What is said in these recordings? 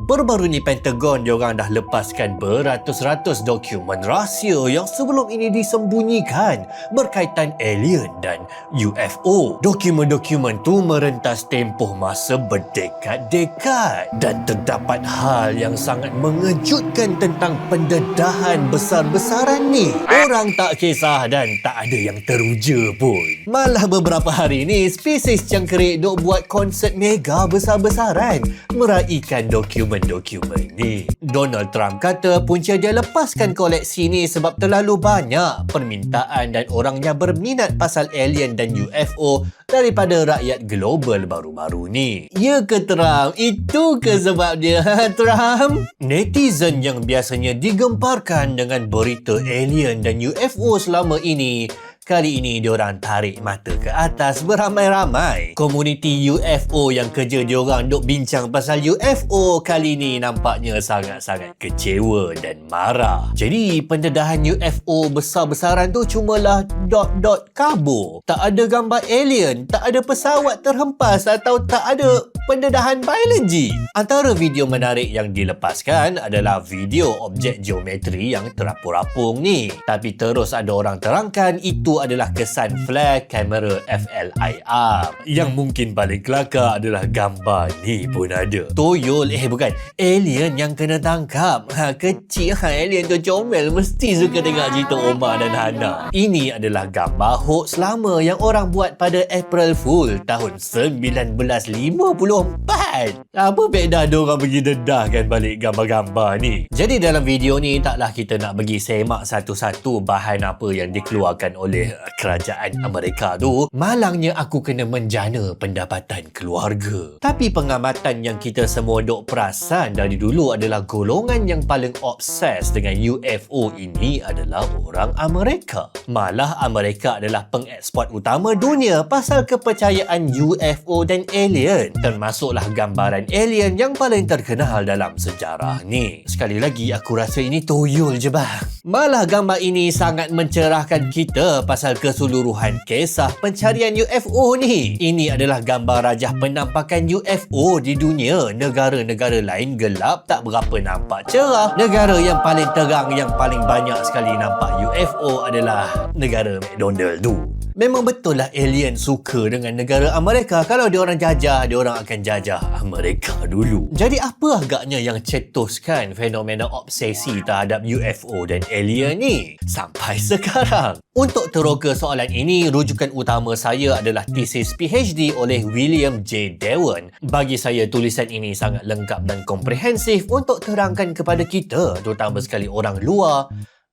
Baru-baru ni Pentagon diorang dah lepaskan beratus-ratus dokumen rahsia yang sebelum ini disembunyikan berkaitan alien dan UFO. Dokumen-dokumen tu merentas tempoh masa berdekad-dekad dan terdapat hal yang sangat mengejutkan tentang pendedahan besar-besaran ni. Orang tak kisah dan tak ada yang teruja pun. Malah beberapa hari ni, spesies cengkerik dok buat konsert mega besar-besaran meraihkan dokumen-dokumen ni. Donald Trump kata punca dia lepaskan koleksi ni sebab terlalu banyak permintaan dan orangnya berminat pasal alien dan UFO daripada rakyat global baru-baru ni. Ya ke Trump? Itu ke sebab dia, Trump? Netizen yang biasanya digemparkan dengan berita alien dan UFO selama ini, kali ini diorang tarik mata ke atas beramai-ramai. Komuniti UFO yang kerja diorang duk bincang pasal UFO kali ni nampaknya sangat-sangat kecewa dan marah. Jadi pendedahan UFO besar-besaran tu cumalah dot-dot kabur. Tak ada gambar alien, tak ada pesawat terhempas atau tak ada pendedahan biologi. Antara video menarik yang dilepaskan adalah video objek geometri yang terapung-rapung ni. Tapi terus ada orang terangkan itu adalah kesan flag kamera FLIR. Yang mungkin paling kelakar adalah gambar ni pun ada. Toyol, bukan, alien yang kena tangkap. Kecil alien tu comel, mesti suka tengok cerita Omar dan Hana. Ini adalah gambar hoax lama yang orang buat pada April Fool tahun 1954. Apa faedah diorang pergi dedahkan balik gambar-gambar ni? Jadi dalam video ni taklah kita nak pergi semak satu-satu bahan apa yang dikeluarkan oleh kerajaan Amerika tu. Malangnya aku kena menjana pendapatan keluarga. Tapi pengamatan yang kita semua dok perasan dari dulu adalah golongan yang paling obses dengan UFO ini adalah orang Amerika. Malah Amerika adalah pengeksport utama dunia pasal kepercayaan UFO dan alien. Termasuklah gambaran alien yang paling terkenal dalam sejarah ni. Sekali lagi aku rasa ini toyol je bang. Malah gambar ini sangat mencerahkan kita pasal keseluruhan kisah pencarian UFO ni. Ini adalah gambar rajah penampakan UFO di dunia. Negara-negara lain gelap, tak berapa nampak cerah. Negara yang paling terang, yang paling banyak sekali nampak UFO adalah negara McDonald tu. Memang betul lah alien suka dengan negara Amerika. Kalau diorang jajah, diorang akan jajah Amerika dulu. Jadi apa agaknya yang cetuskan fenomena obsesi terhadap UFO dan alien ni sampai sekarang? Untuk teroka soalan ini, rujukan utama saya adalah tesis PhD oleh William J. Dewan. Bagi saya, tulisan ini sangat lengkap dan komprehensif untuk terangkan kepada kita, terutama sekali orang luar,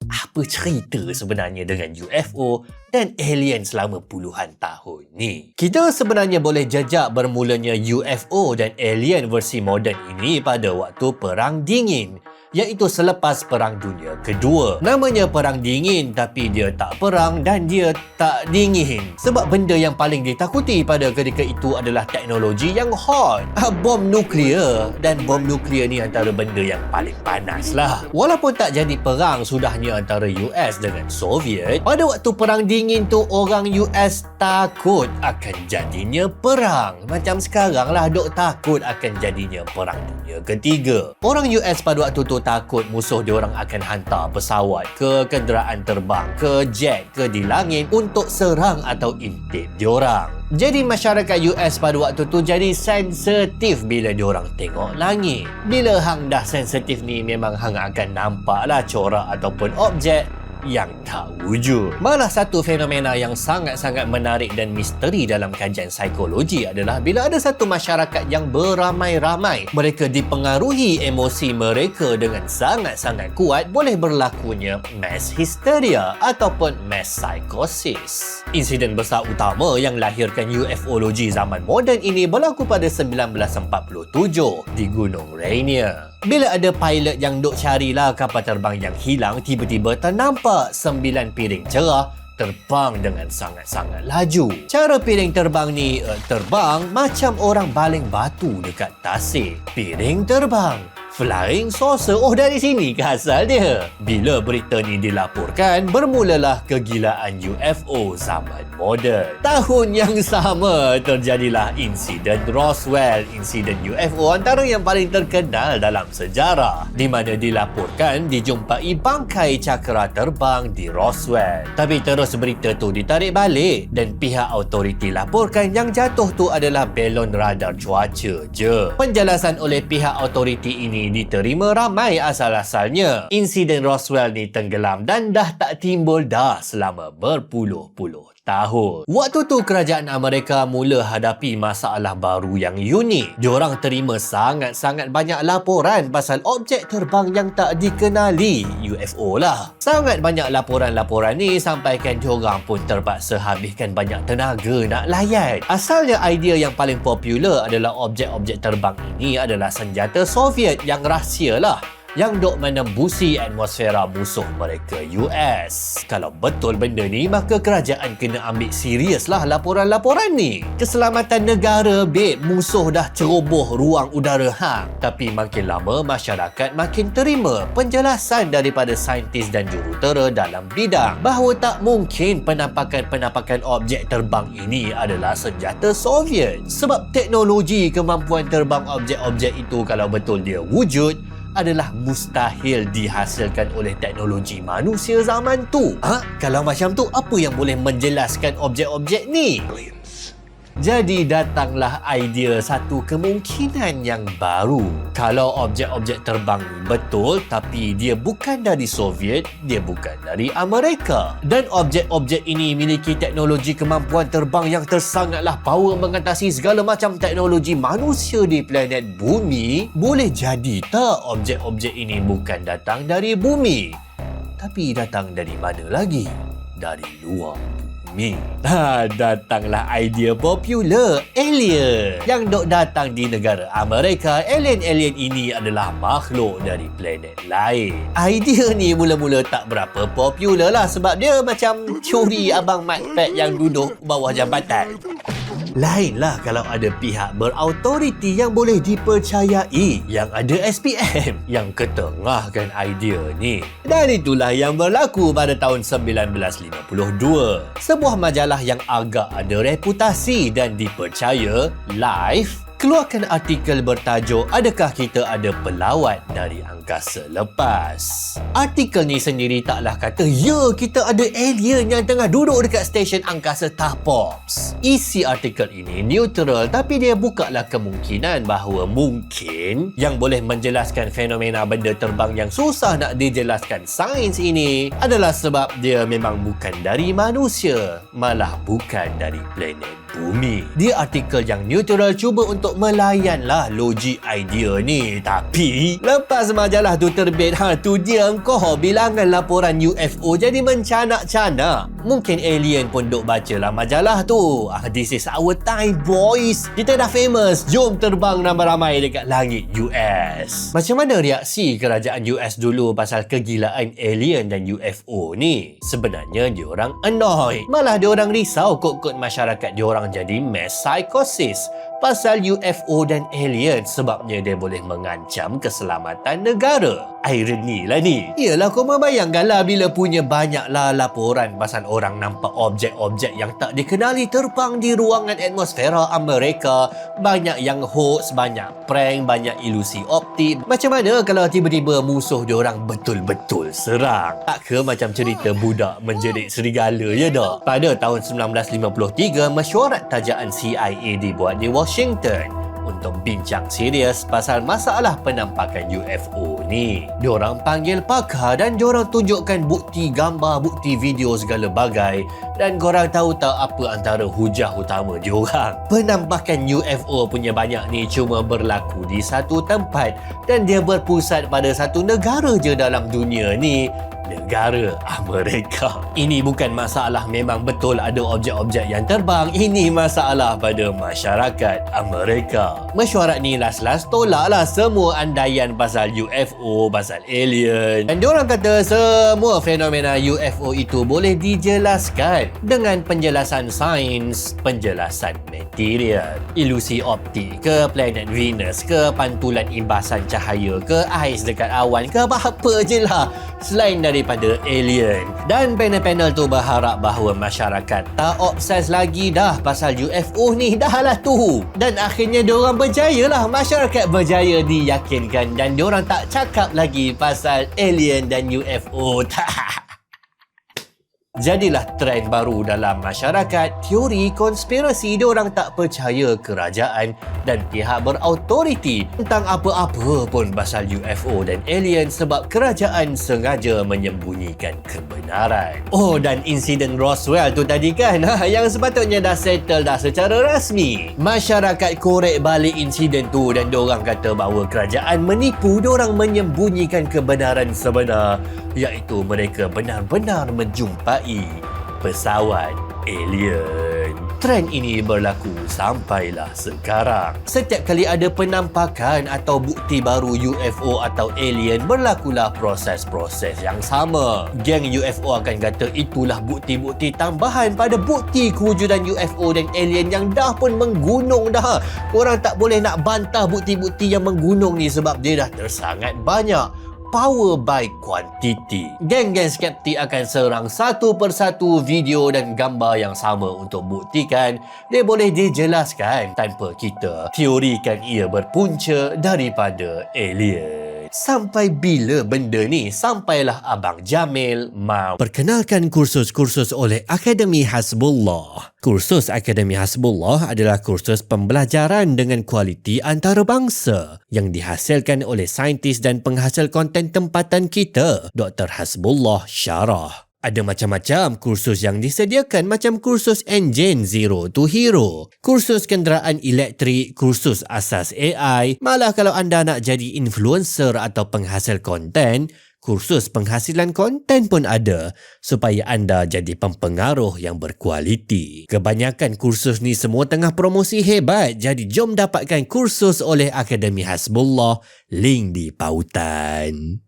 apa cerita sebenarnya dengan UFO dan alien selama puluhan tahun ni. Kita sebenarnya boleh jejak bermulanya UFO dan alien versi moden ini pada waktu Perang Dingin, iaitu selepas Perang Dunia Kedua. Namanya Perang Dingin tapi dia tak perang dan dia tak dingin. Sebab benda yang paling ditakuti pada ketika itu adalah teknologi yang hot. Bom nuklear. Dan bom nuklear ni antara benda yang paling panas lah. Walaupun tak jadi perang sudahnya antara US dengan Soviet, pada waktu Perang Dingin tu orang US takut akan jadinya perang. Macam sekarang lah dok takut akan jadinya Perang Dunia Ketiga. Orang US pada waktu tu takut musuh diorang akan hantar pesawat ke kenderaan terbang, ke jet, ke di langit untuk serang atau intip diorang. Jadi masyarakat US pada waktu tu jadi sensitif bila diorang tengok langit. Bila hang dah sensitif ni, memang hang akan nampaklah corak ataupun objek yang tak wujud. Malah satu fenomena yang sangat-sangat menarik dan misteri dalam kajian psikologi adalah bila ada satu masyarakat yang beramai-ramai, mereka dipengaruhi emosi mereka dengan sangat-sangat kuat, boleh berlakunya mass hysteria ataupun mass psychosis. Insiden besar utama yang lahirkan ufologi zaman moden ini berlaku pada 1947 di Gunung Rainier. Bila ada pilot yang duk carilah kapal terbang yang hilang, tiba-tiba ternampak 9 piring cerah terbang dengan sangat-sangat laju. Cara piring terbang ni terbang macam orang baling batu dekat tasik. Piring terbang, Flying saucer. Oh, dari sini ke asal dia? Bila berita ni dilaporkan, bermulalah kegilaan UFO zaman moden. Tahun yang sama terjadilah insiden Roswell, insiden UFO antara yang paling terkenal dalam sejarah, di mana dilaporkan dijumpai bangkai cakera terbang di Roswell. Tapi terus berita tu ditarik balik dan pihak autoriti laporkan yang jatuh tu adalah belon radar cuaca je. Penjelasan oleh pihak autoriti ini diterima ramai asal-asalnya. Insiden Roswell ni tenggelam dan dah tak timbul dah selama berpuluh-puluh tahun. Waktu tu kerajaan Amerika mula hadapi masalah baru yang unik. Diorang terima sangat-sangat banyak laporan pasal objek terbang yang tak dikenali, UFO lah. Sangat banyak laporan-laporan ni sampaikan diorang pun terpaksa habiskan banyak tenaga nak layan. Asalnya idea yang paling popular adalah objek-objek terbang ini adalah senjata Soviet yang rahsia lah, yang dok menembusi atmosfera musuh mereka US. Kalau betul benda ni, maka kerajaan kena ambil serius lah laporan-laporan ni. Keselamatan negara, babe, musuh dah ceroboh ruang udara hang. Tapi makin lama, masyarakat makin terima penjelasan daripada saintis dan jurutera dalam bidang bahawa tak mungkin penampakan-penampakan objek terbang ini adalah senjata Soviet. Sebab teknologi kemampuan terbang objek-objek itu kalau betul dia wujud, adalah mustahil dihasilkan oleh teknologi manusia zaman tu. Kalau macam tu, apa yang boleh menjelaskan objek-objek ni? Jadi datanglah idea satu kemungkinan yang baru. Kalau objek-objek terbang ni betul tapi dia bukan dari Soviet, dia bukan dari Amerika, dan objek-objek ini memiliki teknologi kemampuan terbang yang tersangatlah power mengatasi segala macam teknologi manusia di planet bumi, boleh jadi tak objek-objek ini bukan datang dari bumi, tapi datang dari mana lagi? Dari luar bumi. Datanglah idea popular, alien, yang dok datang di negara Amerika. Alien-alien ini adalah makhluk dari planet lain. Idea ni mula-mula tak berapa popular lah, sebab dia macam teori Abang McFat yang duduk bawah jambatan. Lainlah kalau ada pihak berautoriti yang boleh dipercayai, yang ada SPM yang ketengahkan idea ni. Dan itulah yang berlaku pada tahun 1952. Sebuah majalah yang agak ada reputasi dan dipercaya, Life, keluarkan artikel bertajuk "Adakah kita ada pelawat dari angkasa lepas?" Artikel ni sendiri taklah kata, ya, kita ada alien yang tengah duduk dekat stesen angkasa Tahpops. Isi artikel ini neutral, tapi dia bukalah kemungkinan bahawa mungkin yang boleh menjelaskan fenomena benda terbang yang susah nak dijelaskan sains ini adalah sebab dia memang bukan dari manusia, malah bukan dari planet bumi. Dia artikel yang neutral cuba untuk melayanlah logik idea ni. Tapi lepas majalah tu terbit, tu dia engkau bilangan laporan UFO jadi mencanak-canak. Mungkin alien pun duk bacalah majalah tu. This is our time, boys. Kita dah famous. Jom terbang ramai-ramai dekat langit US. Macam mana reaksi kerajaan US dulu pasal kegilaan alien dan UFO ni? Sebenarnya diorang annoyed. Malah diorang risau kot-kot masyarakat diorang jadi mass psychosis pasal UFO dan alien, sebabnya dia boleh mengancam keselamatan negara. Irony lah ni. Yelah, kau membayangkanlah bila punya banyaklah laporan pasal orang nampak objek-objek yang tak dikenali terbang di ruangan atmosfera Amerika. Banyak yang hoax, banyak prank, banyak ilusi optik. Macam mana kalau tiba-tiba musuh diorang betul-betul serang? Tak ke macam cerita budak menjerit serigala, ya tak? Pada tahun 1953, mesyuarat tajaan CIA dibuat di Washington untuk bincang serius pasal masalah penampakan UFO ni. Diorang panggil pakar dan diorang tunjukkan bukti gambar, bukti video segala bagai, dan korang tahu tak apa antara hujah utama diorang? Penampakan UFO punya banyak ni cuma berlaku di satu tempat dan dia berpusat pada satu negara je dalam dunia ni, negara Amerika. Ini bukan masalah memang betul ada objek-objek yang terbang, ini masalah pada masyarakat Amerika. Mesyuarat ni last tolaklah semua andaian pasal UFO, pasal alien. Dan diorang kata semua fenomena UFO itu boleh dijelaskan dengan penjelasan sains, penjelasan material. Ilusi optik ke, planet Venus ke, pantulan imbasan cahaya ke, ais dekat awan ke, apa-apa je lah selain daripada alien. Dan panel-panel tu berharap bahawa masyarakat tak obses lagi dah pasal UFO ni, dah lah tu. Dan akhirnya diorang berjaya lah, masyarakat berjaya diyakinkan dan diorang tak cakap lagi pasal alien dan UFO. Jadilah trend baru dalam masyarakat, teori konspirasi. Diorang tak percaya kerajaan dan pihak berautoriti tentang apa-apa pun pasal UFO dan alien sebab kerajaan sengaja menyembunyikan kebenaran. Oh, dan insiden Roswell tu tadi kan, yang sepatutnya dah settle dah secara rasmi. Masyarakat korek balik insiden tu dan diorang kata bahawa kerajaan menipu, diorang menyembunyikan kebenaran sebenar, iaitu mereka benar-benar menjumpai pesawat alien. Trend ini berlaku sampailah sekarang. Setiap kali ada penampakan atau bukti baru UFO atau alien, berlakulah proses-proses yang sama. Geng UFO akan kata itulah bukti-bukti tambahan pada bukti kewujudan UFO dan alien yang dah pun menggunung dah. Korang tak boleh nak bantah bukti-bukti yang menggunung ni sebab dia dah tersangat banyak. Power by quantity. Geng-geng skeptik akan serang satu persatu video dan gambar yang sama untuk buktikan dia boleh dijelaskan tanpa kita teorikan ia berpunca daripada alien. Sampai bila benda ni? Sampailah Abang Jamil mau perkenalkan kursus-kursus oleh Akademi Hasbullah. Kursus Akademi Hasbullah adalah kursus pembelajaran dengan kualiti antarabangsa yang dihasilkan oleh saintis dan penghasil konten tempatan kita, Dr. Hasbullah Syarah. Ada macam-macam kursus yang disediakan, macam kursus enjin Zero to Hero, kursus kenderaan elektrik, kursus asas AI. Malah kalau anda nak jadi influencer atau penghasil konten, kursus penghasilan konten pun ada supaya anda jadi pempengaruh yang berkualiti. Kebanyakan kursus ni semua tengah promosi hebat, jadi jom dapatkan kursus oleh Akademi Hasbullah, link di pautan.